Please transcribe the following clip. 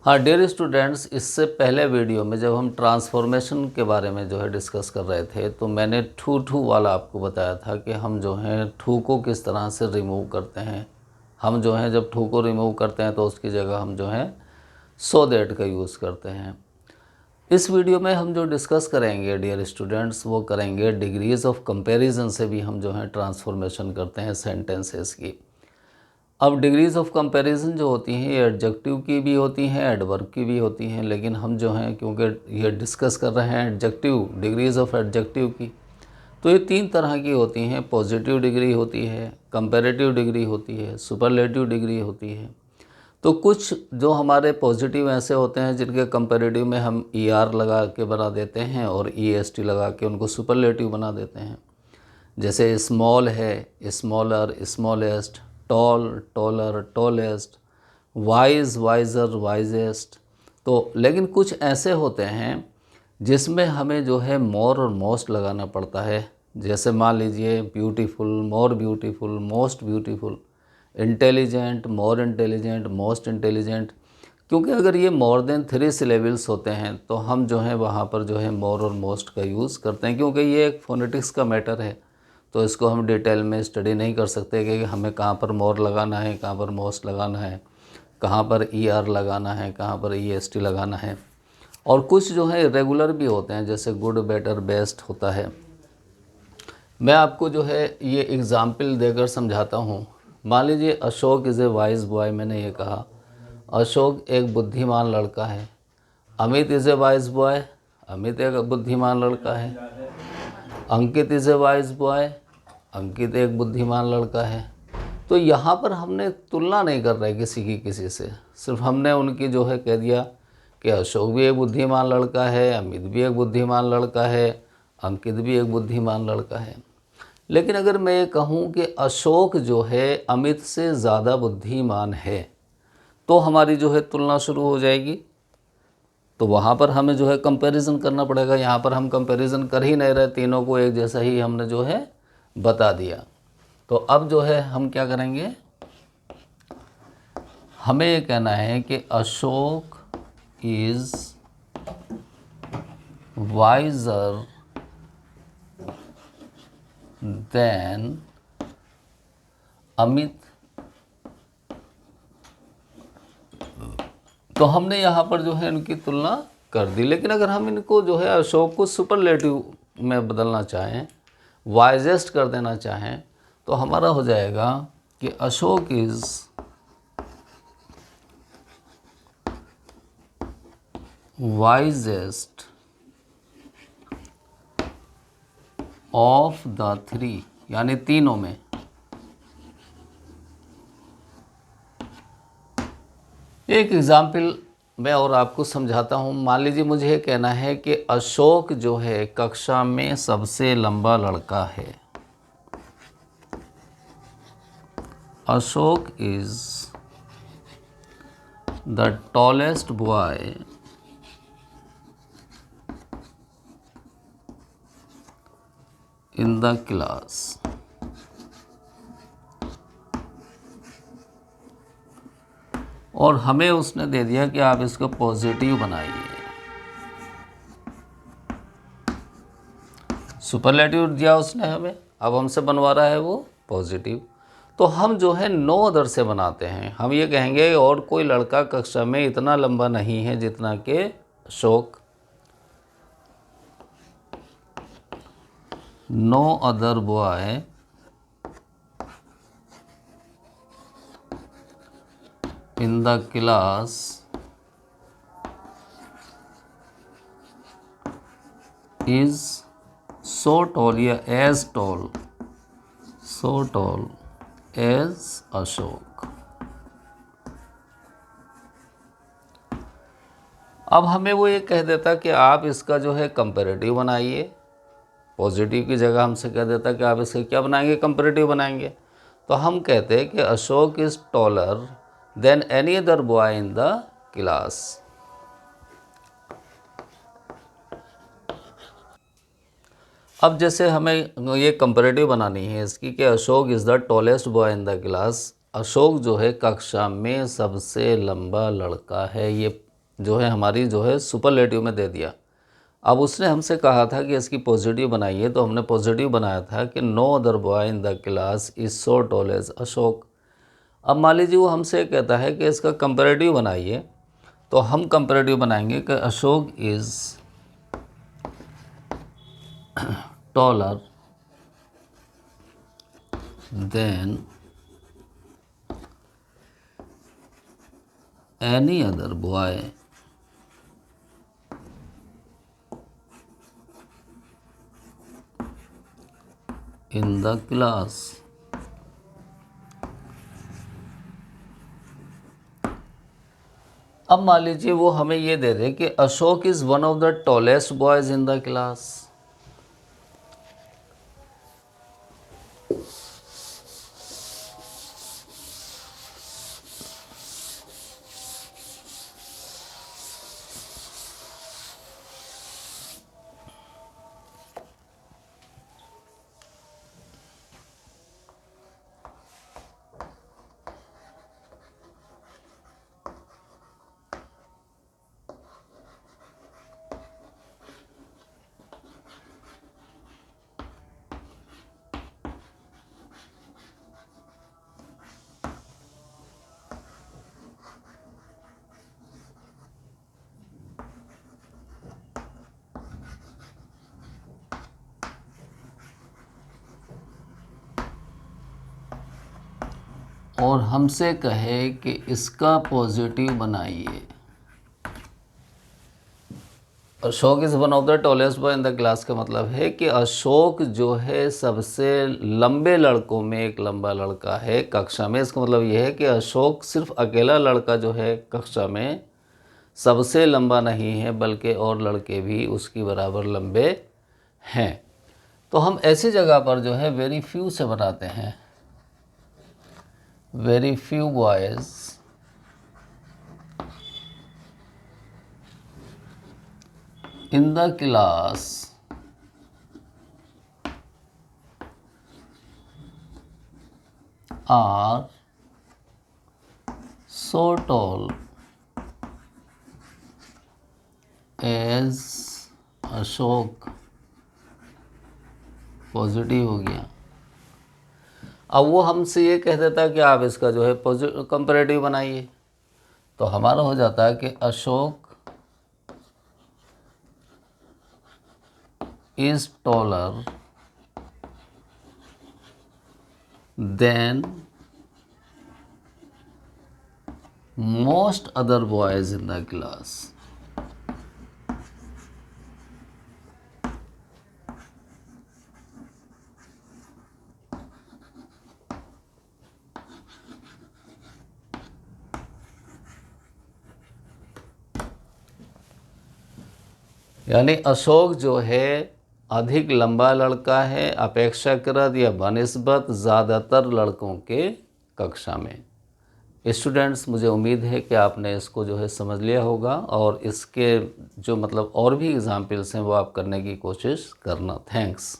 हाँ dear students, इससे पहले वीडियो में जब हम ट्रांसफॉर्मेशन के बारे में जो है डिस्कस कर रहे थे तो मैंने टू वाला आपको बताया था कि हम जो हैं टू को किस तरह से रिमूव करते हैं। हम जो हैं जब टू को रिमूव करते हैं तो उसकी जगह हम जो हैं सो दैट का यूज़ करते हैं। इस वीडियो में हम जो डिस्कस करेंगे डियर स्टूडेंट्स वो करेंगे डिग्रीज़ ऑफ कंपैरिजन से भी हम जो हैं ट्रांसफॉर्मेशन करते हैं सेंटेंसेस की। अब डिग्रीज़ ऑफ कंपैरिजन जो होती हैं ये एडजेक्टिव की भी होती हैं, एडवर्ब की भी होती हैं, लेकिन हम जो हैं क्योंकि ये डिस्कस कर रहे हैं एडजेक्टिव डिग्रीज़ ऑफ एडजेक्टिव की, तो ये तीन तरह की होती हैं। पॉजिटिव डिग्री होती है, कंपैरेटिव डिग्री होती है, सुपरलेटिव डिग्री होती है। तो कुछ जो हमारे पॉजिटिव ऐसे होते हैं जिनके कंपैरेटिव में हम ER लगा के बना देते हैं और EST लगा के उनको सुपरलेटिव बना देते हैं। जैसे स्मॉल है, smaller, smallest, tall, taller, tallest, wise, wiser, wisest. तो लेकिन कुछ ऐसे होते हैं जिसमें हमें जो है मोर और मोस्ट लगाना पड़ता है। जैसे मान लीजिए beautiful, more beautiful, most beautiful, intelligent, more intelligent, most intelligent. क्योंकि अगर ये मोर देन 3 सिलेबल्स होते हैं तो हम जो है वहाँ पर जो है मोर और मोस्ट का यूज़ करते हैं, क्योंकि ये एक फोनेटिक्स का मैटर है। तो इसको हम डिटेल में स्टडी नहीं कर सकते कि हमें कहाँ पर मोर लगाना है, कहाँ पर मोस्ट लगाना है, कहाँ पर ER लगाना है, कहाँ पर EST लगाना है। और कुछ जो है रेगुलर भी होते हैं, जैसे गुड, बेटर, बेस्ट होता है। मैं आपको जो है ये एग्ज़ाम्पल देकर समझाता हूँ। मान लीजिए Ashok is a wise boy, मैंने ये कहा अशोक एक बुद्धिमान लड़का है। Amit is a wise boy, Amit एक बुद्धिमान लड़का है। अंकित इज़ ए वाइज बॉय, अंकित एक बुद्धिमान लड़का है। तो यहाँ पर हमने तुलना नहीं कर रहे किसी की किसी से, सिर्फ हमने उनकी जो है कह दिया कि अशोक भी एक बुद्धिमान लड़का है, अमित भी एक बुद्धिमान लड़का है, अंकित भी एक बुद्धिमान लड़का है। लेकिन अगर मैं ये कहूँ कि अशोक जो है अमित से ज़्यादा बुद्धिमान है तो हमारी जो है तुलना शुरू हो जाएगी। तो वहाँ पर हमें जो है कंपैरिजन करना पड़ेगा। यहाँ पर हम कंपैरिजन कर ही नहीं रहे, तीनों को एक जैसा ही हमने जो है बता दिया। तो अब जो है हम क्या करेंगे, हमें ये कहना है कि Ashok is visor then Amit. तो हमने यहाँ पर जो है इनकी तुलना कर दी। लेकिन अगर हम इनको जो है अशोक को सुपरलेटिव में बदलना चाहें, वाइजेस्ट कर देना चाहें, तो हमारा हो जाएगा कि Ashok is wisest of the 3, यानी तीनों में। एक एग्ज़ाम्पल मैं और आपको समझाता हूँ। मान लीजिए मुझे ये कहना है कि अशोक जो है कक्षा में सबसे लंबा लड़का है। Ashok is the tallest boy in the class. और हमें उसने दे दिया कि आप इसको पॉजिटिव बनाइए। सुपरलेटिव दिया उसने हमें, अब हमसे बनवा रहा है वो पॉजिटिव। तो हम जो है नो अदर से बनाते हैं। हम ये कहेंगे और कोई लड़का कक्षा में इतना लंबा नहीं है जितना कि Ashok. No other boy in the class is so tall या as tall, so tall as Ashok. अब हमें वो ये कह देता कि आप इसका जो है कंपैरेटिव बनाइए। पॉजिटिव की जगह हमसे कह देता कि आप इसका क्या बनाएंगे, कंपैरेटिव बनाएंगे। तो हम कहते हैं कि Ashok is taller than any other boy in the class. अब जैसे हमें ये कंपैरेटिव बनानी है इसकी कि Ashok is the tallest boy in the class. Ashok जो है कक्षा में सबसे लंबा लड़का है। ये जो है हमारी जो है सुपरलेटिव में दे दिया। अब उसने हमसे कहा था कि इसकी पॉजिटिव बनाइए, तो हमने पॉजिटिव बनाया था कि no other boy in the class is so tall as Ashok. अब मान लीजिए वो हमसे कहता है कि इसका कंपैरेटिव बनाइए, तो हम कंपैरेटिव बनाएंगे कि Ashok is taller than any other boy in the class. अब मान लीजिए वो हमें ये दे दे कि Ashok is one of the tallest boys in the class. और हमसे कहे कि इसका पॉजिटिव बनाइए। Ashok is one of the tallest boy in the class का मतलब है कि अशोक जो है सबसे लंबे लड़कों में एक लंबा लड़का है कक्षा में। इसका मतलब यह है कि अशोक सिर्फ अकेला लड़का जो है कक्षा में सबसे लंबा नहीं है, बल्कि और लड़के भी उसकी बराबर लंबे हैं। तो हम ऐसी जगह पर जो है वेरी फ्यू से बनाते हैं, very few boys in the class are so tall as Ashok. Positive हो गया। अब वो हमसे ये कह देता है कि आप इसका जो है कंपैरेटिव बनाइए, तो हमारा हो जाता है कि Ashok is taller than most other boys in the class। यानी अशोक जो है अधिक लंबा लड़का है अपेक्षाकृत या बनिस्बत ज़्यादातर लड़कों के कक्षा में। स्टूडेंट्स, मुझे उम्मीद है कि आपने इसको जो है समझ लिया होगा, और इसके जो मतलब और भी एग्जाम्पल्स हैं वो आप करने की कोशिश करना। थैंक्स।